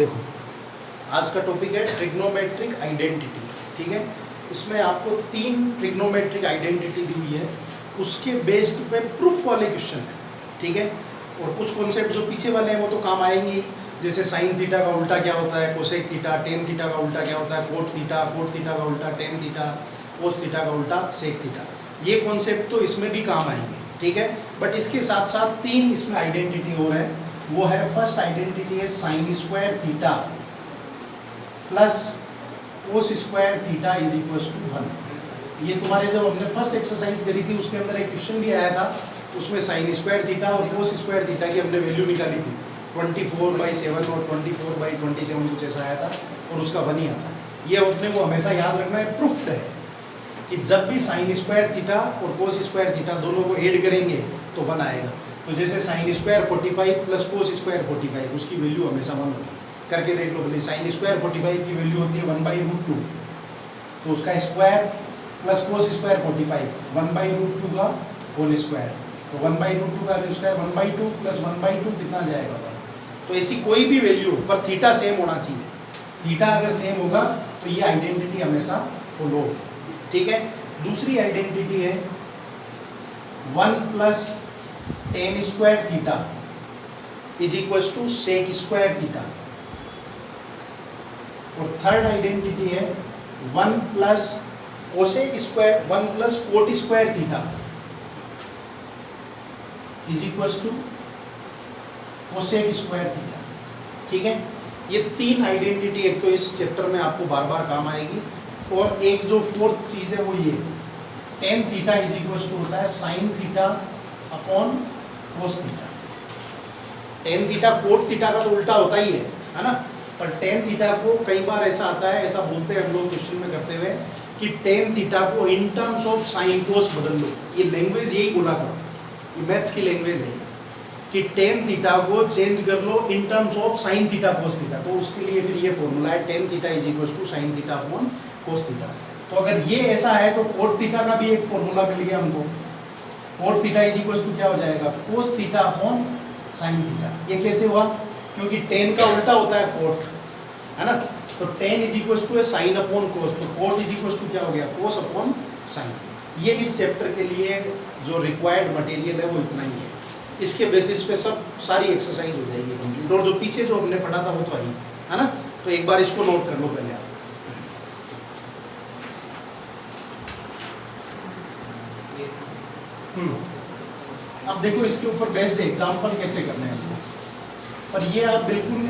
देखो, आज का टॉपिक है ट्रिग्नोमेट्रिक आइडेंटिटी। ठीक है, इसमें आपको 3 ट्रिग्नोमेट्रिक आइडेंटिटी दी हुई है, उसके बेस्ड पे प्रूफ वाले क्वेश्चन है। ठीक है, और कुछ कॉन्सेप्ट जो पीछे वाले हैं वो तो काम आएंगे ही, जैसे साइन थीटा का उल्टा क्या होता है, कोसेक थीटा, टेन थीटा का उल्टा क्या होता है, कोट थीटा का उल्टा टेन थीटा, कोस थीटा का उल्टा सेक थीटा। ये कॉन्सेप्ट तो इसमें भी काम आएंगे। ठीक है, बट इसके साथ साथ 3 इसमें आइडेंटिटी और है। वो है, फर्स्ट आइडेंटिटी है sine square theta plus cos square theta is equal to 1। ये तुम्हारे जब हमने फर्स्ट एक्सरसाइज करी थी उसके अंदर एक क्वेश्चन भी आया था, उसमें साइन स्क्वायर थीटा और कोस स्क्वायर थीटा की हमने वैल्यू निकाली थी 24/7 और 24/27 कुछ ऐसा आया था, और उसका 1 ही आता है। ये अपने को हमेशा याद रखना है, प्रूफ्ड है कि जब भी साइन स्क्वायर थीटा और कोस स्क्वायर थीटा दोनों को ऐड करेंगे तो 1 आएगा। तो जैसे sine square 45 plus cos square 45, उसकी वैल्यू हमेशा 1 होगी। करके देख लो, बोले साइन स्क्वायर 45 की वैल्यू होती है 1/√2, तो उसका स्क्वायर प्लस कोस स्क्वायर 45 1/√2 का होल स्क्वायर, तो 1/√2 का स्क्वायर 1/2 प्लस 1/2 कितना जाएगा। तो ऐसी कोई भी वैल्यू पर थीटा सेम होना चाहिए। थीटा अगर सेम होगा तो ये आइडेंटिटी हमेशा फॉलो होगी। ठीक है, दूसरी आइडेंटिटी है 1 plus tan square theta is equal to sec square theta. और थर्ड आइडेंटिटी है 1 plus cosec square 1 plus cot square theta is equal to cosec square theta. ठीक है, ये 3 आइडेंटिटी एक तो इस चैप्टर में आपको बार बार काम आएगी, और एक जो फोर्थ चीज़ है वो ये tan theta is equal to होता है sine theta upon cos theta. Tan theta cot theta का तो उल्टा होता ही है ना, पर टेन थीटा को कई बार ऐसा आता है, ऐसा बोलते हैं हम लोग क्वेश्चन में करते हुए कि टेन थीटा को इन टर्म्स ऑफ साइन कोस बदल लो। ये लैंग्वेज यही बोला करो, ये मैथ्स की लैंग्वेज है कि टेन थीटा को चेंज कर लो in terms of sine theta cos theta. तो उसके लिए फिर ये फॉर्मूला है tan theta is equal to sine theta upon cos theta. तो अगर ये ऐसा है तो कोट थीटा का भी एक फॉर्मूला मिल गया हमको। Cot theta is equal to क्या हो जाएगा, cos theta upon sine theta. ये कैसे हुआ, क्योंकि टेन का उल्टा होता है कोट, है ना, तो टेन इज इक्वल टू है साइन अपॉन कोस, तो कोट इज इक्वल टू क्या हो गया, कोस अपॉन साइन। ये इस चैप्टर के लिए जो रिक्वायर्ड मटेरियल है वो इतना ही है। इसके बेसिस पे सब सारी एक्सरसाइज हो जाएगी कंप्लीट, और जो पीछे जो हमने पढ़ा था वो तो है ना, तो एक बार इसको नोट कर लो पहले आप। अब देखो इसके ऊपर बेस्ड एग्जांपल कैसे करने हैं आपको, पर ये आप बिल्कुल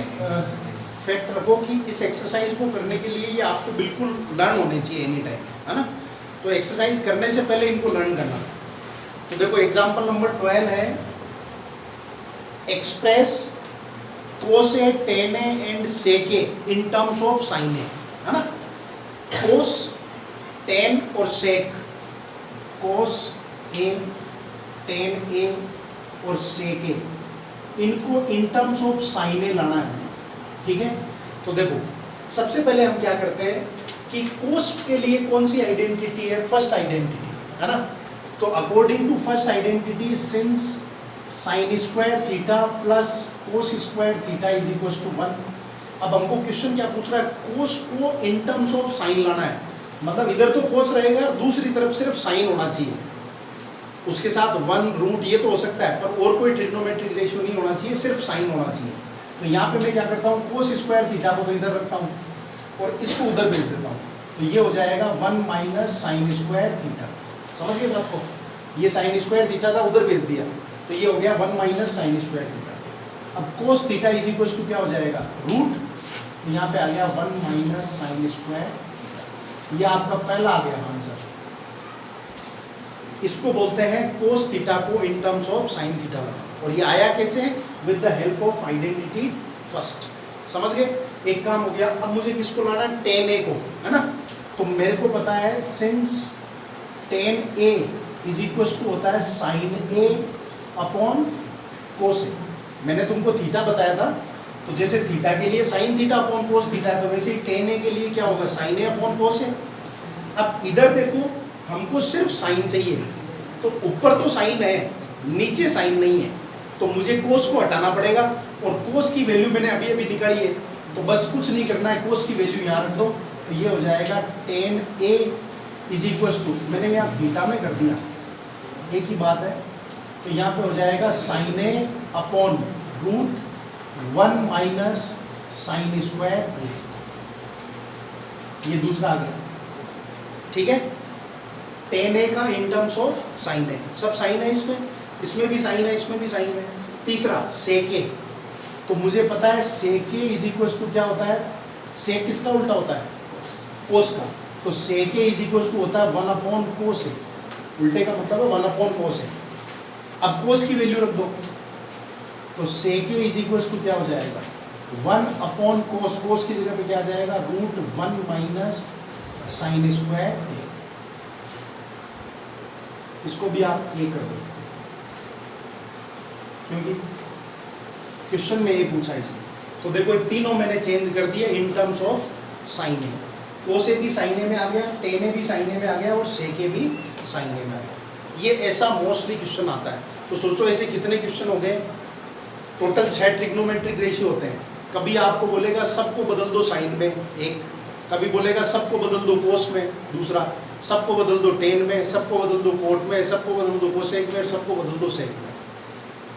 फैक्ट रखो कि इस एक्सरसाइज को करने के लिए ये आपको बिल्कुल लर्न होने चाहिए एनी टाइम, है ना। तो एक्सरसाइज करने से पहले इनको लर्न करना। तो देखो एग्जांपल नंबर 12 है, express cos A tan A and sec A in terms of sine A, है ना। कोस टेन और सेक, कोस ए टेन ए और सेक ए, इनको इन टर्म्स ऑफ साइन ए लाना है। ठीक है, तो देखो सबसे पहले हम क्या करते हैं कि कोस के लिए कौन सी आइडेंटिटी है, फर्स्ट आइडेंटिटी, है ना। तो according to first identity, since sine square theta plus cos square theta is equal to 1। अब हमको क्वेश्चन क्या पूछ रहा है, कोस को इन टर्म्स ऑफ साइन लाना है, मतलब इधर तो कोस रहेगा, दूसरी तरफ सिर्फ साइन होना चाहिए, उसके साथ 1 ये तो हो सकता है, पर और कोई ट्रिग्नोमेट्रिक रेशियो नहीं होना चाहिए, सिर्फ साइन होना चाहिए। तो यहाँ पे मैं क्या करता हूँ, कोस स्क्वायर थीटा को तो इधर रखता हूँ और इसको उधर भेज देता हूँ, तो ये हो जाएगा 1 माइनस साइन स्क्वायर थीटा। समझ गए बात को, ये साइन स्क्वायर थीटा था उधर भेज दिया, तो ये हो गया 1 माइनस साइन स्क्वायर थीटा। अब cos theta is equal to क्या हो जाएगा, रूट, तो यहाँ पे आ गया 1 माइनस साइन स्क्वायर। ये आपका पहला आ गया आंसर। इसको बोलते हैं कोस थीटा को इन टर्म्स ऑफ साइन थीटा, और ये आया कैसे, with the help of identity first. समझ गए, एक काम हो गया। अब मुझे किसको लाना है, टेन ए को, है ना। तो मेरे को पता है since tan A is equal to होता है साइन ए अपॉन कोस ए। मैंने तुमको थीटा बताया था, तो जैसे थीटा के लिए sign theta upon cos theta है, तो वैसे ही टेन ए के लिए क्या होगा, साइन ए अपॉन कोस ए। अब इधर देखो, हमको सिर्फ साइन चाहिए, तो ऊपर तो साइन है, नीचे साइन नहीं है, तो मुझे कोस को हटाना पड़ेगा, और कोस की वैल्यू मैंने अभी अभी निकाली है तो बस कुछ नहीं करना है, कोस की वैल्यू यहाँ रख दो, तो ये हो जाएगा tan A is equal to, मैंने यहाँ थीटा में कर दिया, एक ही बात है, तो यहाँ पे हो जाएगा sin A upon √1 minus sign square A, ये दूसरा आ गया, ठीक है। tan A का इन टर्म्स ऑफ sin A, सब साइन है इसमें भी साइन है, इसमें भी साइन है। तीसरा sec A, तो मुझे पता है sec A is equal to क्या होता है, sec किसका उल्टा होता है, कोस का, तो sec A is equal to होता है 1 अपॉन कोस A, उल्टे का मतलब है 1 अपॉन कोस A। अब कोस की वैल्यू रख दो, तो sec A is equal to क्या हो जाएगा 1 अपॉन कोस, कोस की जगह पे क्या आ जाएगा √1 माइनस साइन स्क्वायर A, इसको भी आप A कर दो, क्योंकि क्वेश्चन में ये पूछा इसलिए। तो देखो ये तीनों मैंने चेंज कर दिया इन टर्म्स ऑफ साइन ए, कोस ए भी साइन ए में आ गया, tan ए भी साइन ए में आ गया और sec ए भी साइन ए में आ गया। ये ऐसा मोस्टली क्वेश्चन आता है। तो सोचो ऐसे कितने क्वेश्चन हो गए, टोटल 6 ट्रिग्नोमेट्रिक रेशियो होते हैं। कभी आपको बोलेगा सबको बदल दो साइन में एक, कभी बोलेगा सबको बदल दो कोस में दूसरा, सबको बदल दो tan में, सबको बदल दो कोट में, सबको बदल दो कोसेक में, सबको बदल दो सेक में,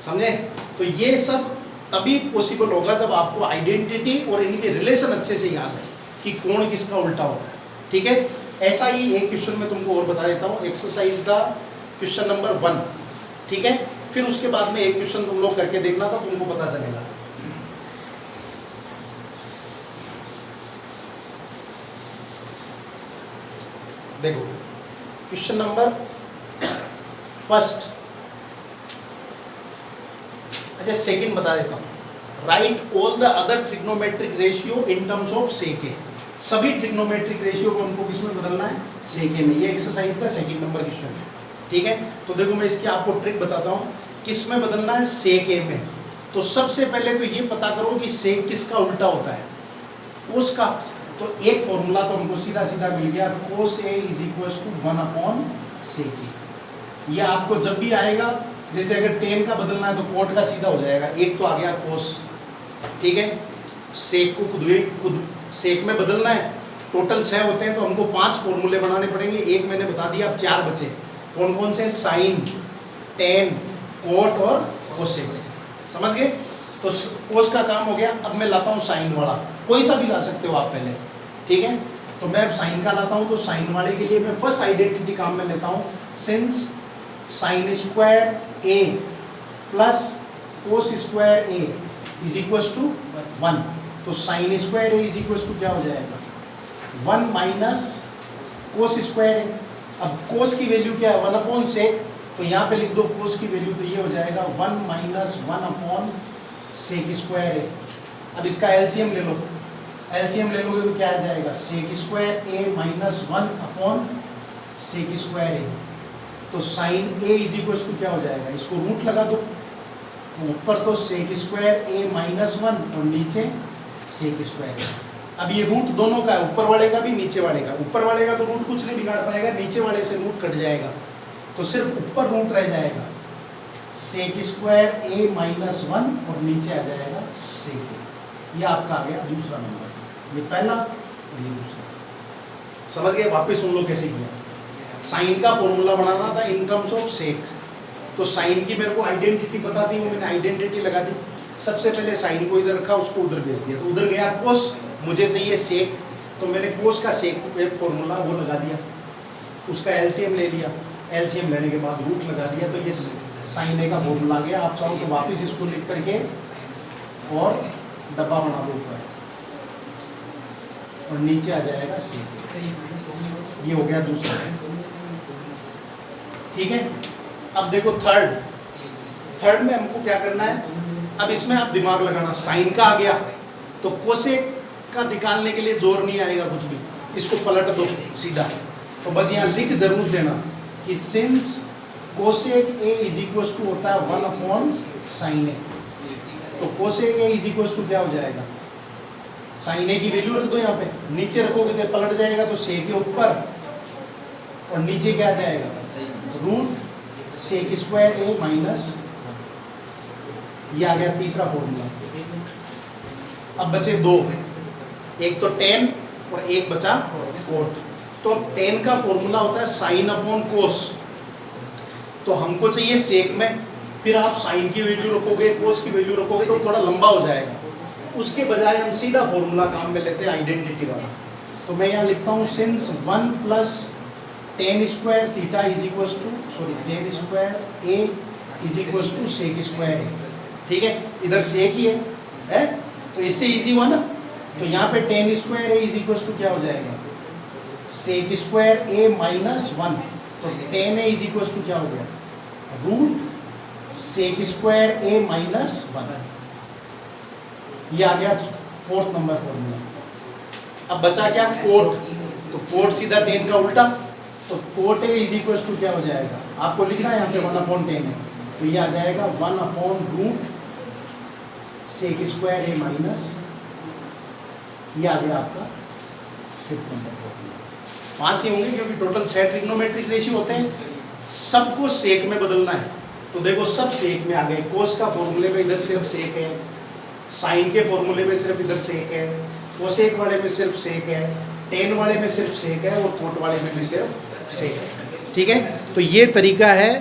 समझे। तो ये सब तभी पॉसिबल होगा जब आपको आइडेंटिटी और इनके रिलेशन अच्छे से याद है कि कौन किसका उल्टा होता है, ठीक है। ऐसा ही एक क्वेश्चन में तुमको और बता देता हूँ, एक्सरसाइज का क्वेश्चन नंबर 1, ठीक है। फिर उसके बाद में एक क्वेश्चन तुम लोग करके देखना था, तुमको पता चलेगा। देखो क्वेश्चन नंबर फर्स्ट, अच्छा सेकंड बता देता हूँ। Right all the other trigonometric ratio in terms of sec A, सभी ट्रिग्नोमेट्रिक रेशियो को हमको किस में बदलना है, sec A में। ये एक्सरसाइज का सेकंड नंबर क्वेश्चन है, ठीक है। तो देखो मैं इसकी आपको ट्रिक बताता हूँ, किस में बदलना है, sec A में। तो सबसे पहले तो ये पता करो कि sec किसका उल्टा होता है, उसका। तो एक फॉर्मूला तो हमको सीधा सीधा मिल गया, cos A is equal to 1 upon sec A। ये आपको जब भी आएगा, जैसे अगर tan का बदलना है तो कोट का सीधा हो जाएगा, एक तो आ गया cos, ठीक है। sec को खुद sec में बदलना है, टोटल 6 होते हैं तो हमको 5 फॉर्मूले बनाने पड़ेंगे, एक मैंने बता दिया, अब 4 बचे। कौन कौन से, साइन, tan, कोट और कोसेक, समझ गए। तो कोस का काम हो गया। अब मैं लाता हूँ साइन वाला, कोई सा भी ला सकते हो आप पहले, ठीक है। तो मैं अब साइन का लाता हूँ, तो साइन वाले के लिए मैं फर्स्ट आइडेंटिटी काम में लेता हूँ, since sine square A plus cos square A is equal to 1, तो sine square A is equal to क्या हो जाएगा 1 माइनस कोस स्क्वायर A। अब कोस की वैल्यू क्या है 1 अपॉन सेक, तो यहाँ पे लिख दो कोस की वैल्यू, तो ये हो जाएगा 1 minus 1 upon sec square A। अब इसका एलसीएम ले लो, एलसीएम ले लोगे तो क्या आ जाएगा sec square A minus 1 upon sec square A। तो sine A is equal to क्या हो जाएगा, इसको रूट लगा दो, तो ऊपर तो सेक स्क्वायर A माइनस 1 और नीचे सेक स्क्वायर A। अब ये रूट दोनों का है, ऊपर वाले का भी नीचे वाले का। ऊपर वाले का तो रूट कुछ नहीं बिगाड़ पाएगा, नीचे वाले से रूट कट जाएगा, तो सिर्फ ऊपर रूट रह जाएगा सेक स्क्वायर A माइनस 1 और नीचे आ जाएगा सेक A। ये आपका आ गया दूसरा नंबर, ये पहला और ये दूसरा। समझ गए, वापस सुन लो कैसे किया। साइन का फॉर्मूला बनाना था इन टर्म्स ऑफ सेक, तो साइन की मेरे को आइडेंटिटी बता दी, वो मैंने आइडेंटिटी लगा दी। सबसे पहले साइन को इधर रखा, उसको उधर भेज दिया, तो उधर गया कोस, मुझे चाहिए सेक, तो मैंने कोस का सेक फॉर्मूला वो लगा दिया, उसका एलसीएम ले लिया, एलसीएम लेने के बाद रूट लगा दिया, तो ये साइन ए का फॉर्मूला आ गया। आप चाहो तो वापस इसको लिख करके और डब्बा बना दो ऊपर, और नीचे आ जाएगा सेक। ये हो गया दूसरा, ठीक है। अब देखो थर्ड में हमको क्या करना है, अब इसमें आप दिमाग लगाना। साइन का आ गया तो कोसेक का निकालने के लिए जोर नहीं आएगा कुछ भी, इसको पलट दो सीधा। तो बस यहाँ लिख जरूर देना कि since cosec A is equal to होता है 1 अपॉन साइन A, तो cosec A is equal to क्या हो जाएगा, साइन A की वैल्यू रख दो यहाँ पे, नीचे रखोगे तो पलट जाएगा, तो सेक के ऊपर और नीचे क्या आ जाएगा root sec square A minus, ये आ गया तीसरा फॉर्मूला। अब बचे दो, एक तो टेन और एक बचा कोट। तो टेन का फॉर्मूला होता है साइन अपॉन कोस, तो हमको चाहिए सेक में, फिर आप साइन की वैल्यू रखोगे, कोस की वैल्यू रखोगे तो थोड़ा लंबा हो जाएगा। उसके बजाय हम सीधा फॉर्मूला काम में लेते हैं आइडेंटिटी वाला। तो मैं यहाँ लिखता हूँ since 1 plus tan square theta is equal to tan square A is equal to sec square A. ठीक है, इधर सेक ही है तो इससे इजी हुआ ना। तो यहाँ पे tan square A is equal to क्या हो जाएगा, सेक स्क्वायर ए माइनस 1। तो tan A is equal to क्या हो गया, root sec square A minus 1। ये आ गया फोर्थ नंबर फॉर्मूला। अब बचा क्या, कोट। तो कोट सीधा टेन का उल्टा, तो cot A is equal to क्या हो जाएगा, आपको लिखना है यहाँ पे 1/10 है, तो ये आ जाएगा 1/रूट सेक स्क्वायर ए माइनस, ये आ गया आपका फिफ्थ नंबर फॉर्मूला। 5 ही होंगे क्योंकि टोटल 6 ट्रिग्नोमेट्रिक रेशियो होते हैं, सबको सेक में बदलना है। तो देखो सब सेक में आ गए, कोस का फॉर्मूले में इधर सिर्फ सेक है, साइन के फॉर्मूले में सिर्फ इधर सेक है, कोसेक वाले में सिर्फ सेक है, टेन वाले में सिर्फ सेक है और कोट वाले में भी सिर्फ सेक है। ठीक है, तो ये तरीका है